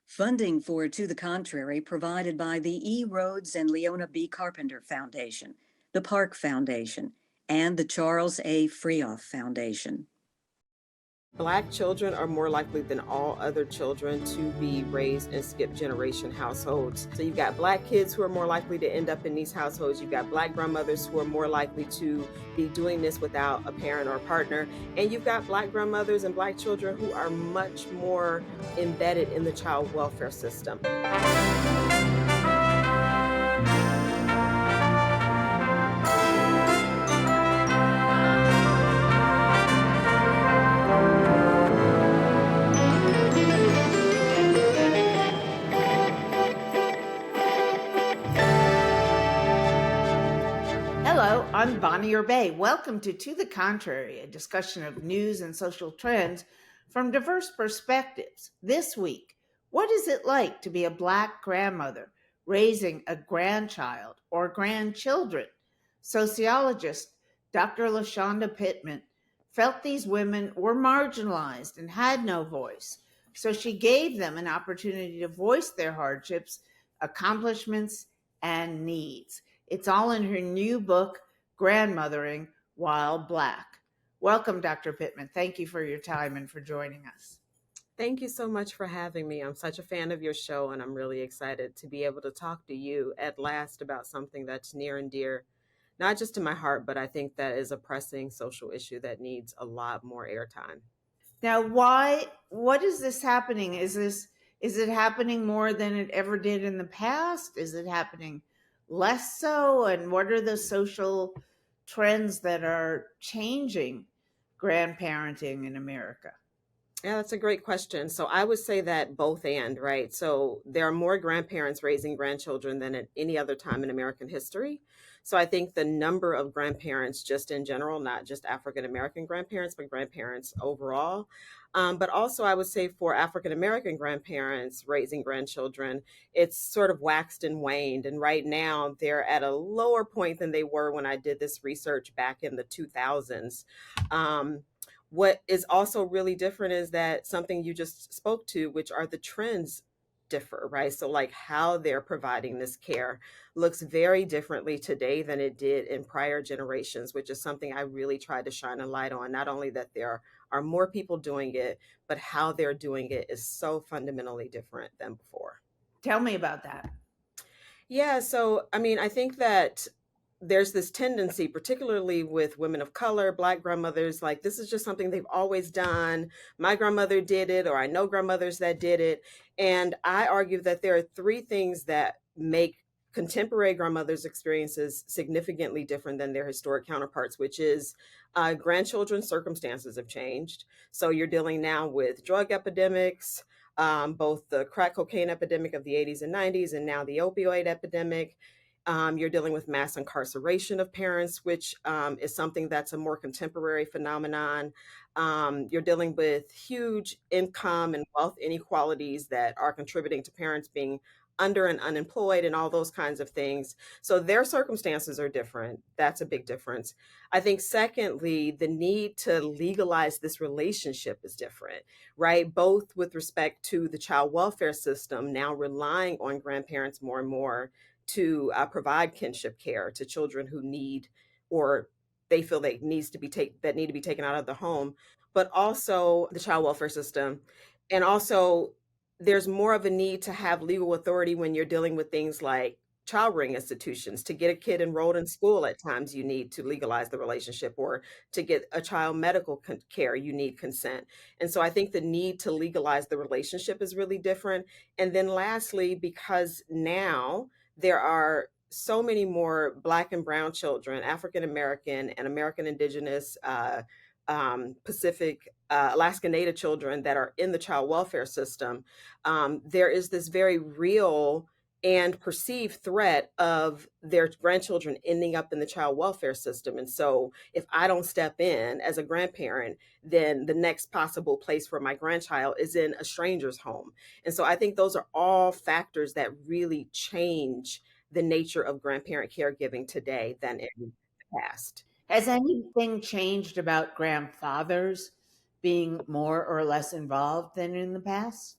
Funding for To the Contrary provided by the E. Rhodes and Leona B. Carpenter Foundation, the Park Foundation, and the Charles A. Freoff Foundation. Black children are more likely than all other children to be raised in skip generation households. So you've got Black kids who are more likely to end up in these households. You've got Black grandmothers who are more likely to be doing this without a parent or a partner. And you've got Black grandmothers and Black children who are much more embedded in the child welfare system. Hello, I'm Bonnie Bay. Welcome to the Contrary, a discussion of news and social trends from diverse perspectives. This week, what is it like to be a Black grandmother raising a grandchild or grandchildren? Sociologist Dr. LaShawnDa Pittman felt these women were marginalized and had no voice, so she gave them an opportunity to voice their hardships, accomplishments, and needs. It's all in her new book, Grandmothering While Black. Welcome, Dr. Pittman. Thank you for your time and for joining us. Thank you so much for having me. I'm such a fan of your show, and I'm really excited to be able to talk to you at last about something that's near and dear, not just to my heart, but I think that is a pressing social issue that needs a lot more airtime. Now, what is this happening? Is it happening more than it ever did in the past? Is it happening less so? And what are the social trends that are changing grandparenting in America? Yeah, that's a great question. So I would say that both and, right? So there are more grandparents raising grandchildren than at any other time in American history. So I think the number of grandparents, just in general, not just African American grandparents, but grandparents overall. But also, I would say for African American grandparents raising grandchildren, it's sort of waxed and waned. And right now, they're at a lower point than they were when I did this research back in the 2000s. What is also really different is that something you just spoke to, which are the trends differ, right? So, like how they're providing this care looks very differently today than it did in prior generations, which is something I really tried to shine a light on. Not only that there are more people doing it, but how they're doing it is so fundamentally different than before. Tell me about that. Yeah, so I mean, I think that there's this tendency, particularly with women of color, Black grandmothers, like this is just something they've always done. My grandmother did it, or I know grandmothers that did it. And I argue that there are three things that make contemporary grandmothers' experiences significantly different than their historic counterparts, which is grandchildren's circumstances have changed. So you're dealing now with drug epidemics, both the crack cocaine epidemic of the 80s and 90s, and now the opioid epidemic. You're dealing with mass incarceration of parents, which is something that's a more contemporary phenomenon. You're dealing with huge income and wealth inequalities that are contributing to parents being under and unemployed and all those kinds of things. So their circumstances are different. That's a big difference. I think, secondly, the need to legalize this relationship is different, right? Both with respect to the child welfare system now relying on grandparents more and more to provide kinship care to children who need or they feel they needs to be that need to be taken out of the home, but also the child welfare system. And also there's more of a need to have legal authority when you're dealing with things like child rearing institutions. To get a kid enrolled in school, at times you need to legalize the relationship, or to get a child medical care, you need consent. And so I think the need to legalize the relationship is really different. And then lastly, because now there are so many more Black and Brown children, African American and American Indigenous, Pacific, Alaska Native children that are in the child welfare system. There is this very real and perceived threat of their grandchildren ending up in the child welfare system. And so if I don't step in as a grandparent, then the next possible place for my grandchild is in a stranger's home. And so I think those are all factors that really change the nature of grandparent caregiving today than in the past. Has anything changed about grandfathers being more or less involved than in the past?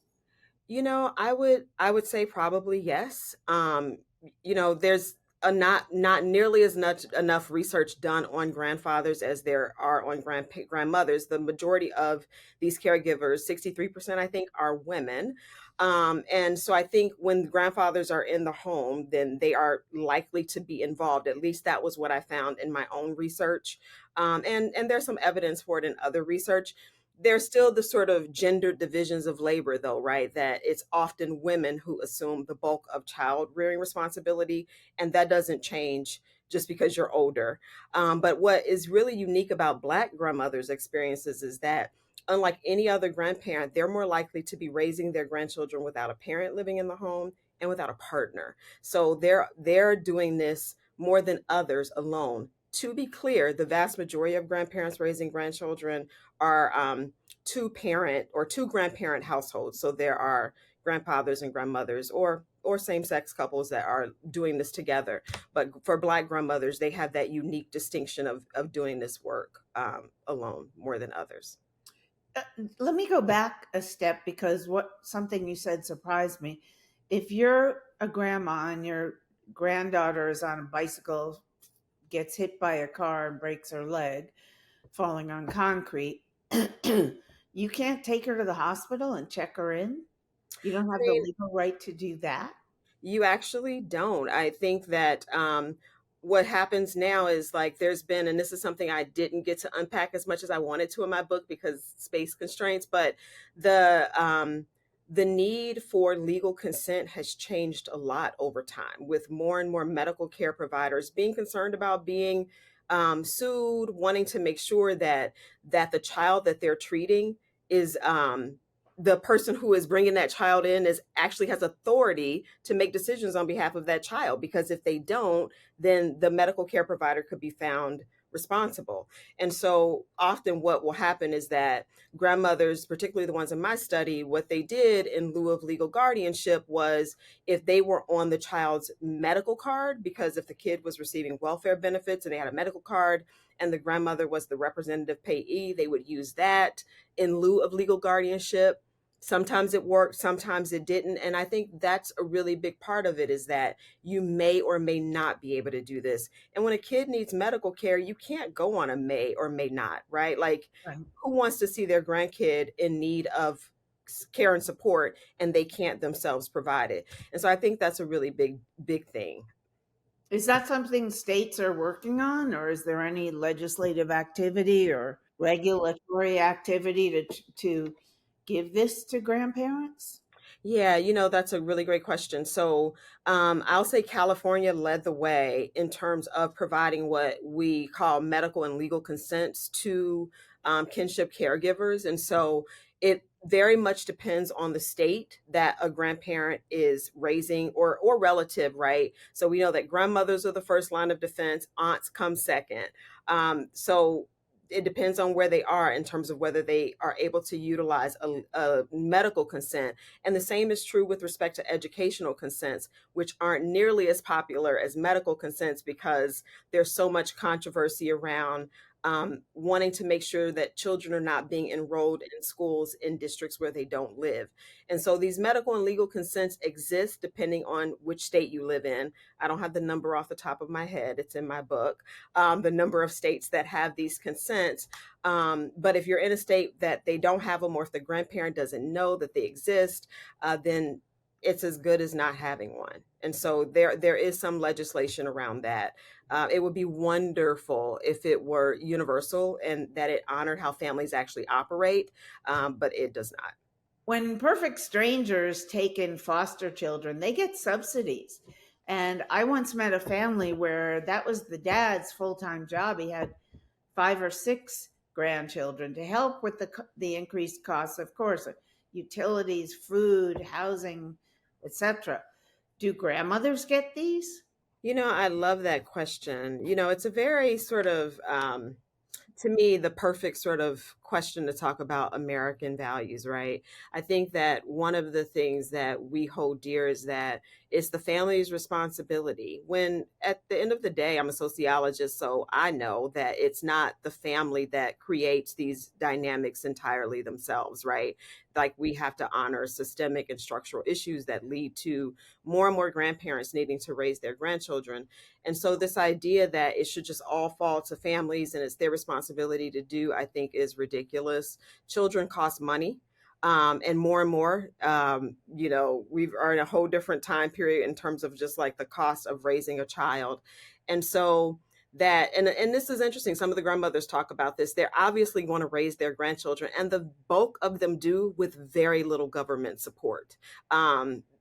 I would say probably yes. There's a not nearly as much enough research done on grandfathers as there are on grandmothers. The majority of these caregivers, 63% I think, are women. And so I think when grandfathers are in the home, then they are likely to be involved. At least that was what I found in my own research. And there's some evidence for it in other research. There's still the sort of gendered divisions of labor, though, right? That it's often women who assume the bulk of child rearing responsibility, and that doesn't change just because you're older. But what is really unique about Black grandmothers' experiences is that, unlike any other grandparent, they're more likely to be raising their grandchildren without a parent living in the home and without a partner. So they're doing this more than others alone. To be clear, the vast majority of grandparents raising grandchildren are two parent or two grandparent households. So there are grandfathers and grandmothers or same-sex couples that are doing this together. But for Black grandmothers, they have that unique distinction of doing this work alone more than others. Uh, Let me go back a step because what something you said surprised me. If you're a grandma and your granddaughter is on a bicycle, gets hit by a car and breaks her leg falling on concrete, you can't take her to the hospital and check her in? You don't I have the mean, legal right to do that? you actually don't. I think that what happens now is like there's been, and this is something I didn't get to unpack as much as I wanted to in my book because space constraints, but the need for legal consent has changed a lot over time, with more and more medical care providers being concerned about being sued, wanting to make sure that the child that they're treating is the person who is bringing that child in is actually has authority to make decisions on behalf of that child, because if they don't, then the medical care provider could be found responsible. And so often what will happen is that grandmothers, particularly the ones in my study, what they did in lieu of legal guardianship was, if they were on the child's medical card, because if the kid was receiving welfare benefits and they had a medical card and the grandmother was the representative payee, they would use that in lieu of legal guardianship. Sometimes it worked, sometimes it didn't. And I think that's a really big part of it, is that you may or may not be able to do this. And when a kid needs medical care, you can't go on a may or may not, right? Like, Right. who wants to see their grandkid in need of care and support and they can't themselves provide it? And so I think that's a really big thing. Is that something states are working on, or is there any legislative activity or regulatory activity to give this to grandparents? Yeah, that's a really great question. So, I'll say California led the way in terms of providing what we call medical and legal consents to kinship caregivers. And so it very much depends on the state that a grandparent is raising, or relative, right? So we know that grandmothers are the first line of defense, aunts come second. So it depends on where they are in terms of whether they are able to utilize a medical consent. And the same is true with respect to educational consents, which aren't nearly as popular as medical consents because there's so much controversy around wanting to make sure that children are not being enrolled in schools in districts where they don't live. And so these medical and legal consents exist depending on which state you live in. I don't have the number off the top of my head, it's in my book, the number of states that have these consents. But if you're in a state that they don't have them, or if the grandparent doesn't know that they exist, then it's as good as not having one. And so there is some legislation around that. It would be wonderful if it were universal and that it honored how families actually operate, but it does not. When perfect strangers take in foster children, they get subsidies. And I once met a family where that was the dad's full-time job. He had 5 or 6 grandchildren to help with the increased costs, of course, utilities, food, housing, etc. Do grandmothers get these? I love that question. It's a very sort of to me, the perfect sort of question to talk about American values, right? I think that one of the things that we hold dear is that it's the family's responsibility. When at the end of the day, I'm a sociologist, so I know that it's not the family that creates these dynamics entirely themselves, right? Like we have to honor systemic and structural issues that lead to more and more grandparents needing to raise their grandchildren. And so, this idea that it should just all fall to families and it's their responsibility to do, I think, is ridiculous. Children cost money. And more, we are in a whole different time period in terms of just like the cost of raising a child. And so, and this is interesting. Some of the grandmothers talk about this. They're obviously going to raise their grandchildren, and the bulk of them do with very little government support.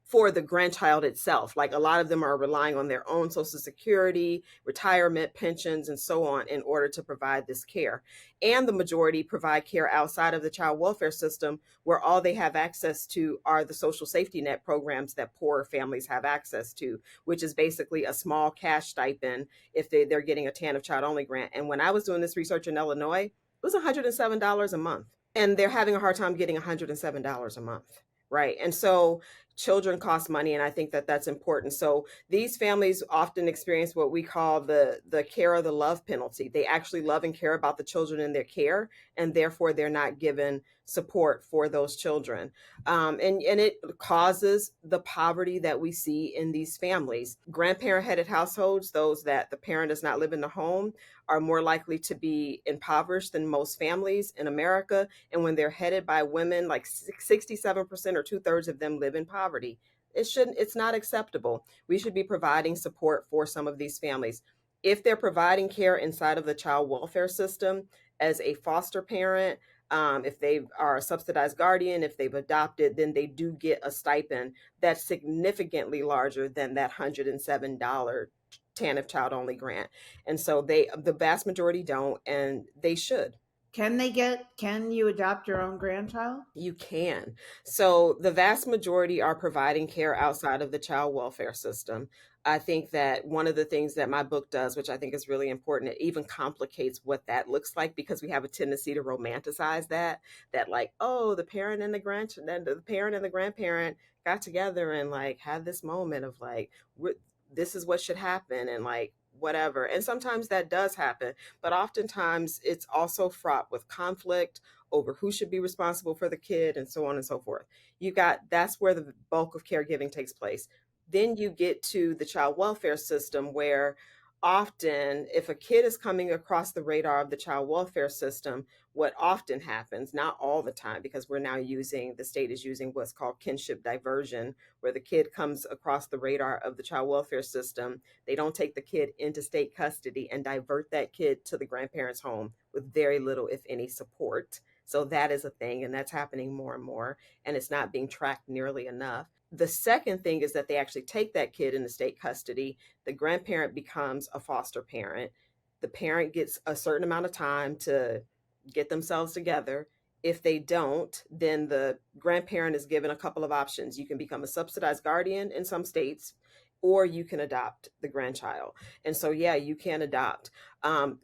For the grandchild itself. Like a lot of them are relying on their own Social Security, retirement, pensions, and so on in order to provide this care. And the majority provide care outside of the child welfare system, where all they have access to are the social safety net programs that poorer families have access to, which is basically a small cash stipend if they're getting a TANF child only grant. And when I was doing this research in Illinois, it was $107 a month. And they're having a hard time getting $107 a month. Right. And so children cost money. And I think that that's important. So these families often experience what we call the care or the love penalty. They actually love and care about the children in their care, and therefore they're not given support for those children. And it causes the poverty that we see in these families. Grandparent headed households, those that the parent does not live in the home, are more likely to be impoverished than most families in America. And when they're headed by women, like 67% or 2/3 of them live in poverty. It's not acceptable. We should be providing support for some of these families. If they're providing care inside of the child welfare system as a foster parent, if they are a subsidized guardian, if they've adopted, then they do get a stipend that's significantly larger than that $107 TANF child only grant. And so the vast majority don't, and they should. Can you adopt your own grandchild? You can. So the vast majority are providing care outside of the child welfare system. I think that one of the things that my book does, which I think is really important, it even complicates what that looks like, because we have a tendency to romanticize that like, oh, the parent and the parent and the grandparent got together and like had this moment of like, this is what should happen, and like whatever. And sometimes that does happen, but oftentimes it's also fraught with conflict over who should be responsible for the kid and so on and so forth. That's where the bulk of caregiving takes place. Then you get to the child welfare system, where often if a kid is coming across the radar of the child welfare system, what often happens, not all the time, because the state is using what's called kinship diversion, where the kid comes across the radar of the child welfare system. They don't take the kid into state custody and divert that kid to the grandparent's home with very little, if any, support. So that is a thing, and that's happening more and more, and it's not being tracked nearly enough. The second thing is that they actually take that kid into state custody. The grandparent becomes a foster parent. The parent gets a certain amount of time to get themselves together. If they don't, then the grandparent is given a couple of options. You can become a subsidized guardian in some states, or you can adopt the grandchild. And so, yeah, you can adopt.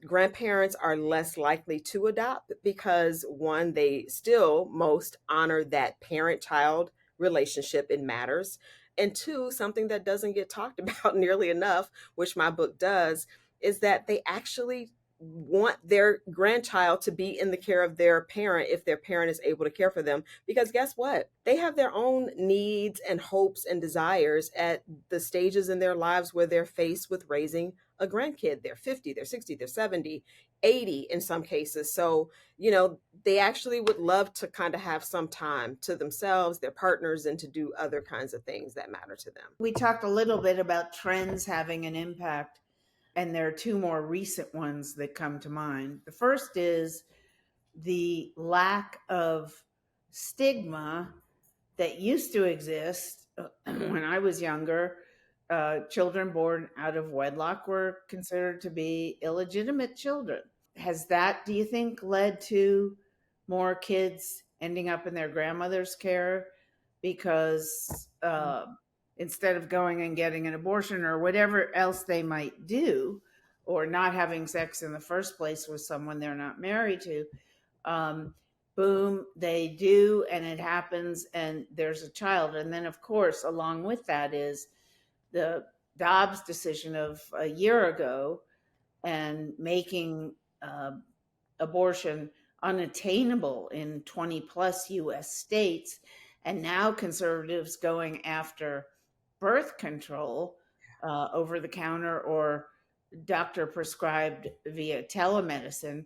Grandparents are less likely to adopt because, one, they still most honor that parent-child relationship. It matters. And two, something that doesn't get talked about nearly enough, which my book does, is that they actually want their grandchild to be in the care of their parent if their parent is able to care for them. Because guess what? They have their own needs and hopes and desires at the stages in their lives where they're faced with raising a grandkid. They're 50, they're 60, they're 70, 80 in some cases. So, they actually would love to kind of have some time to themselves, their partners, and to do other kinds of things that matter to them. We talked a little bit about trends having an impact, and there are two more recent ones that come to mind. The first is the lack of stigma that used to exist when I was younger. Children born out of wedlock were considered to be illegitimate children. Has that, do you think, led to more kids ending up in their grandmother's care because instead of going and getting an abortion or whatever else they might do, or not having sex in the first place with someone they're not married to. Um, Boom, they do, and it happens, and there's a child. And then, of course, along with that is the Dobbs decision of a year ago and making uh, abortion unattainable in 20 plus US states. And now conservatives going after birth control, over the counter or doctor prescribed via telemedicine,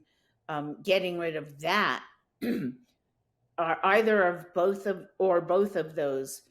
getting rid of that. Are either of both of or both of those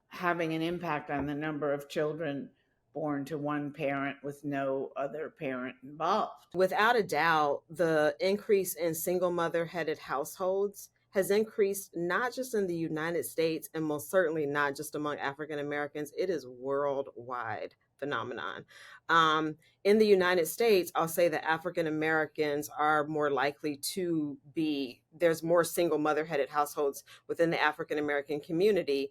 having an impact on the number of children born to one parent with no other parent involved? Without a doubt, the increase in single mother headed households has increased not just in the United States and most certainly not just among African Americans. It is worldwide phenomenon. Um, in the United States, I'll say that African Americans are more likely to be, there's more single mother headed households within the African American community,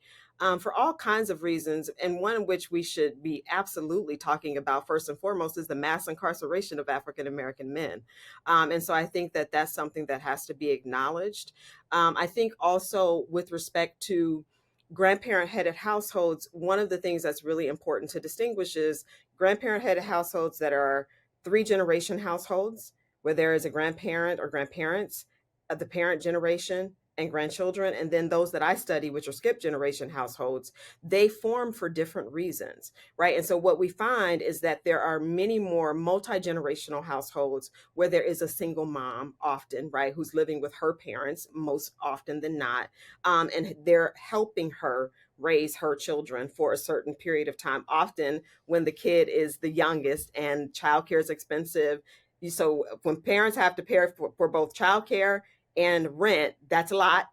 for all kinds of reasons. And one in which we should be absolutely talking about first and foremost is the mass incarceration of African American men. And so I think that that's something that has to be acknowledged. I think also with respect to grandparent headed households, one of the things that's really important to distinguish is grandparent headed households that are three generation households, where there is a grandparent or grandparents of the parent generation and grandchildren, and then those that I study, which are skip generation households. They form for different reasons, right? And so what we find is that there are many more multi-generational households where there is a single mom often, right, who's living with her parents most often than not, and they're helping her raise her children for a certain period of time, often when the kid is the youngest and childcare is expensive. So when parents have to pay for both childcare and rent, that's a lot.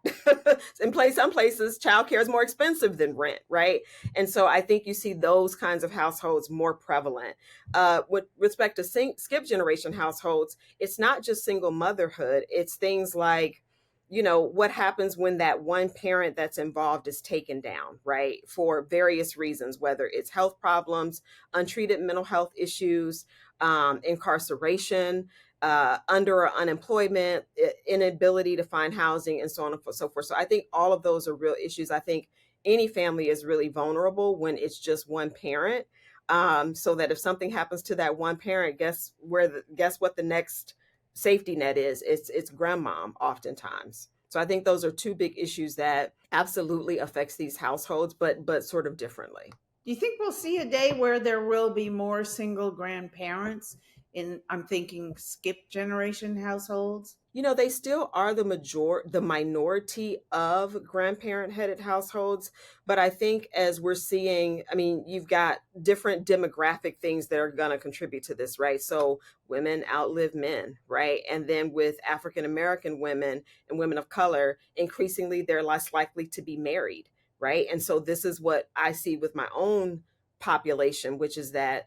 Some places childcare is more expensive than rent, right? And so I think you see those kinds of households more prevalent. With respect to skip generation households, it's not just single motherhood. It's things like, what happens when that one parent that's involved is taken down, right? For various reasons, whether it's health problems, untreated mental health issues, incarceration, under or unemployment, inability to find housing, and so on and so forth. So I think all of those are real issues. I think any family is really vulnerable when it's just one parent. So that if something happens to that one parent, guess what the next safety net is? It's grandmom oftentimes. So I think those are two big issues that absolutely affects these households, but sort of differently. Do you think we'll see a day where there will be more single grandparents in, I'm thinking, skip generation households? They still are the minority of grandparent headed households. But I think as we're seeing, you've got different demographic things that are going to contribute to this, right? So women outlive men, right? And then with African American women and women of color, increasingly they're less likely to be married, right? And so this is what I see with my own population, which is that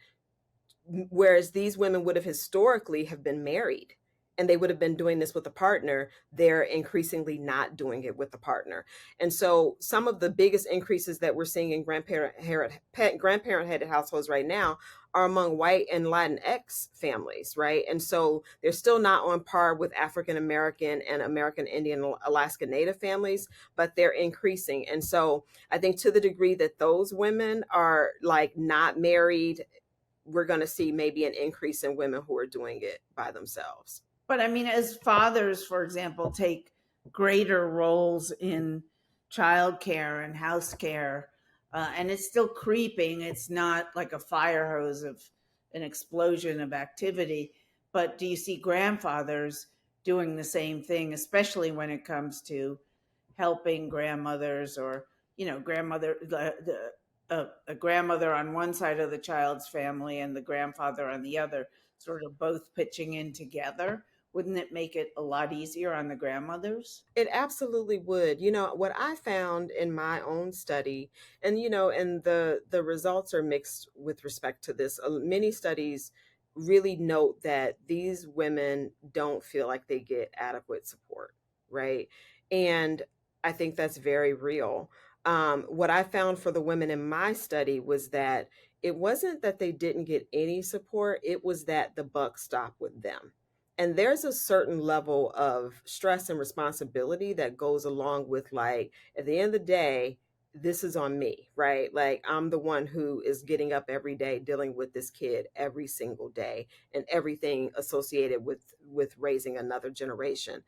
whereas these women would have historically have been married and they would have been doing this with a partner, they're increasingly not doing it with a partner. And so some of the biggest increases that we're seeing in grandparent-headed households right now are among white and Latinx families, right? And so they're still not on par with African American and American Indian, Alaska Native families, but they're increasing. And so I think to the degree that those women are like not married, we're going to see maybe an increase in women who are doing it by themselves. But as fathers, for example, take greater roles in childcare and house care, and it's still creeping. It's not like a fire hose of an explosion of activity. But do you see grandfathers doing the same thing, especially when it comes to helping grandmothers or, a grandmother on one side of the child's family and the grandfather on the other, sort of both pitching in together? Wouldn't it make it a lot easier on the grandmothers? It absolutely would. What I found in my own study, and and the results are mixed with respect to this. Many studies really note that these women don't feel like they get adequate support, right? And I think that's very real. What I found for the women in my study was that it wasn't that they didn't get any support, it was that the buck stopped with them. And there's a certain level of stress and responsibility that goes along with, like, at the end of the day, this is on me, right? Like, I'm the one who is getting up every day dealing with this kid every single day and everything associated with raising another generation.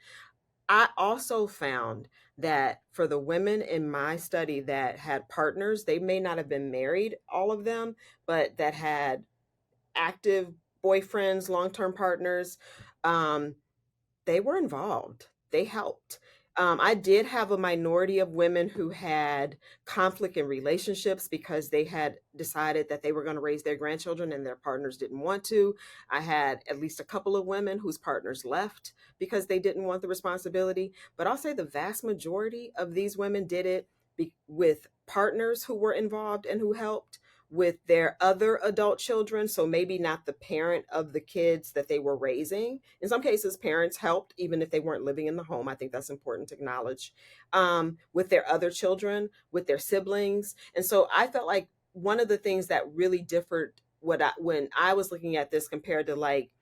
I also found that for the women in my study that had partners, they may not have been married, all of them, but that had active boyfriends, long term partners, um, they were involved. They helped. I did have a minority of women who had conflict in relationships because they had decided that they were going to raise their grandchildren and their partners didn't want to. I had at least a couple of women whose partners left because they didn't want the responsibility. But I'll say the vast majority of these women did it with partners who were involved and who helped, with their other adult children. So maybe not the parent of the kids that they were raising. In some cases, parents helped even if they weren't living in the home. I think that's important to acknowledge. With their other children, with their siblings. And so I felt like one of the things that really differed when I was looking at this compared to, like,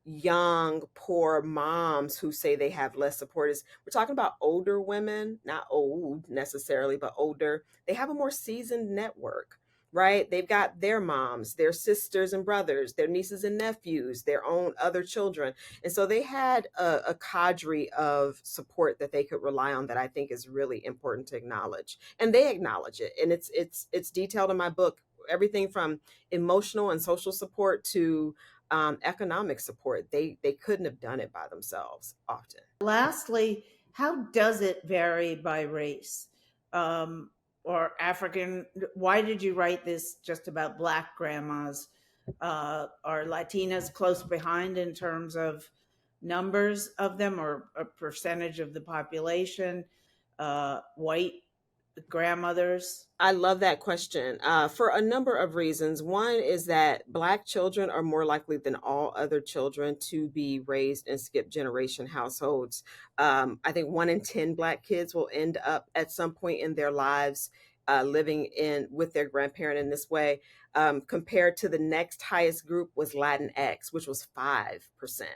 young poor moms who say they have less support, is we're talking about older women, not old necessarily, but older. They have a more seasoned network, right? They've got their moms, their sisters and brothers, their nieces and nephews, their own other children. And so they had a cadre of support that they could rely on, that I think is really important to acknowledge. And they acknowledge it, and it's detailed in my book, everything from emotional and social support to economic support. They couldn't have done it by themselves often. Lastly, how does it vary by race or African? Why did you write this just about Black grandmas? Are Latinas close behind in terms of numbers of them or a percentage of the population? White grandmothers? I love that question for a number of reasons. One is that Black children are more likely than all other children to be raised in skip generation households. I think 1 in 10 Black kids will end up at some point in their lives living in with their grandparent in this way. Compared to the next highest group was Latinx, which was 5%.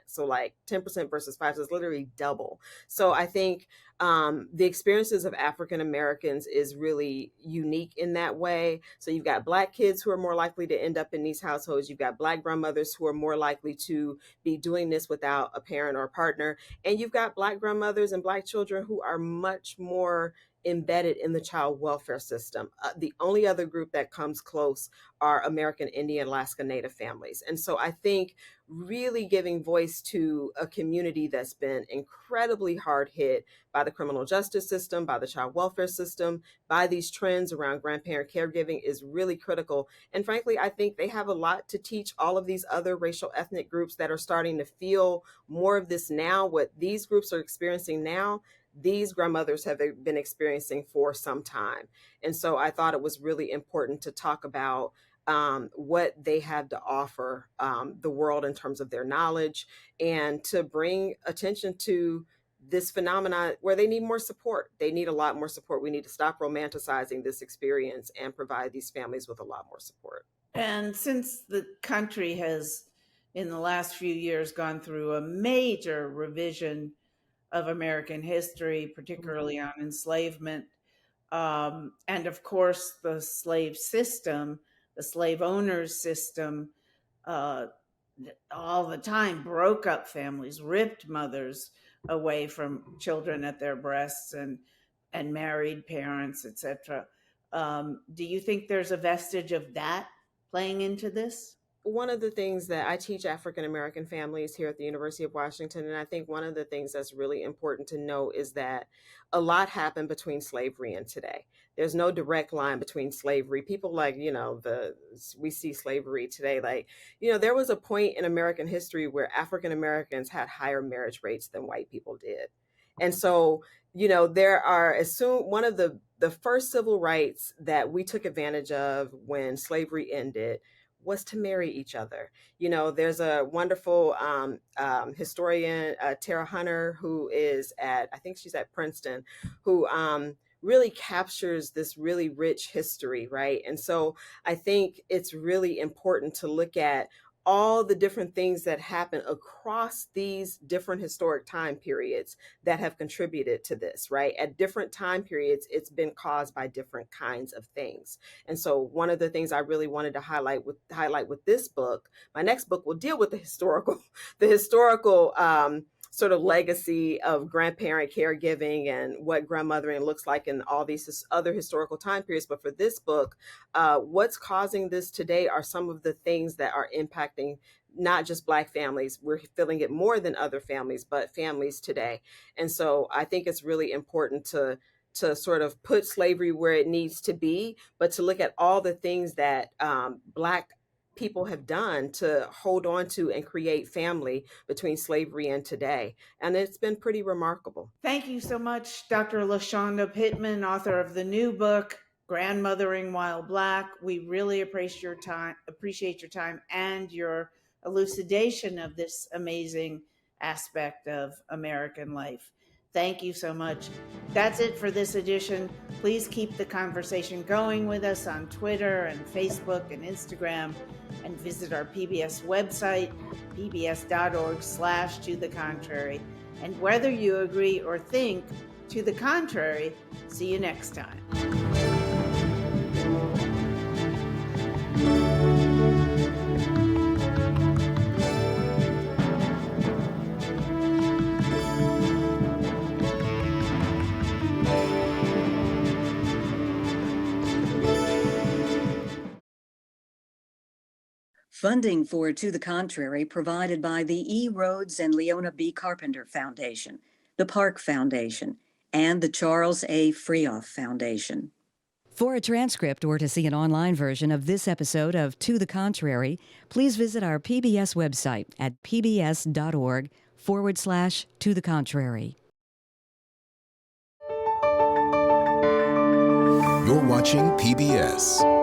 So like 10% versus 5, so it's literally double. So I think the experiences of African Americans is really unique in that way. So you've got Black kids who are more likely to end up in these households. You've got Black grandmothers who are more likely to be doing this without a parent or a partner. And you've got Black grandmothers and Black children who are much more embedded in the child welfare system. The only other group that comes close are American Indian, Alaska Native families. And so I think really giving voice to a community that's been incredibly hard hit by the criminal justice system, by the child welfare system, by these trends around grandparent caregiving is really critical. And frankly, I think they have a lot to teach all of these other racial ethnic groups that are starting to feel more of this now. What these groups are experiencing now, these grandmothers have been experiencing for some time. And so I thought it was really important to talk about what they have to offer the world in terms of their knowledge, and to bring attention to this phenomenon where they need more support. They need a lot more support. We need to stop romanticizing this experience and provide these families with a lot more support. And since the country has, in the last few years, gone through a major revision of American history, particularly on enslavement, and of course the slave system, the slave owners system, uh, all the time broke up families, ripped mothers away from children at their breasts, and married parents, etc. Do you think there's a vestige of that playing into this? One of the things that I teach African American families here at the University of Washington, and I think one of the things that's really important to know is that a lot happened between slavery and today. There's no direct line between slavery. People, like, we see slavery today, like, there was a point in American history where African Americans had higher marriage rates than white people did. And so, there are, as soon, one of the first civil rights that we took advantage of when slavery ended was to marry each other. There's a wonderful historian, Tara Hunter, who is I think she's at Princeton, who really captures this really rich history, right? And so I think it's really important to look at all the different things that happen across these different historic time periods that have contributed to this, right? At different time periods, it's been caused by different kinds of things. And so one of the things I really wanted to highlight with this book, my next book will deal with the historical, the historical sort of legacy of grandparent caregiving and what grandmothering looks like in all these other historical time periods. But for this book, what's causing this today are some of the things that are impacting not just Black families. We're feeling it more than other families, but families today. And so I think it's really important to sort of put slavery where it needs to be, but to look at all the things that Black people have done to hold on to and create family between slavery and today. And it's been pretty remarkable. Thank you so much, Dr. LaShawnDa Pittman, author of the new book, Grandmothering While Black. We really appreciate your time and your elucidation of this amazing aspect of American life. Thank you so much. That's it for this edition. Please keep the conversation going with us on Twitter and Facebook and Instagram, and visit our PBS website, pbs.org/to the contrary. And whether you agree or think to the contrary, see you next time. Funding for To the Contrary provided by the E. Rhodes and Leona B. Carpenter Foundation, the Park Foundation, and the Charles A. Freoff Foundation. For a transcript or to see an online version of this episode of To the Contrary, please visit our PBS website at pbs.org/To the Contrary. You're watching PBS.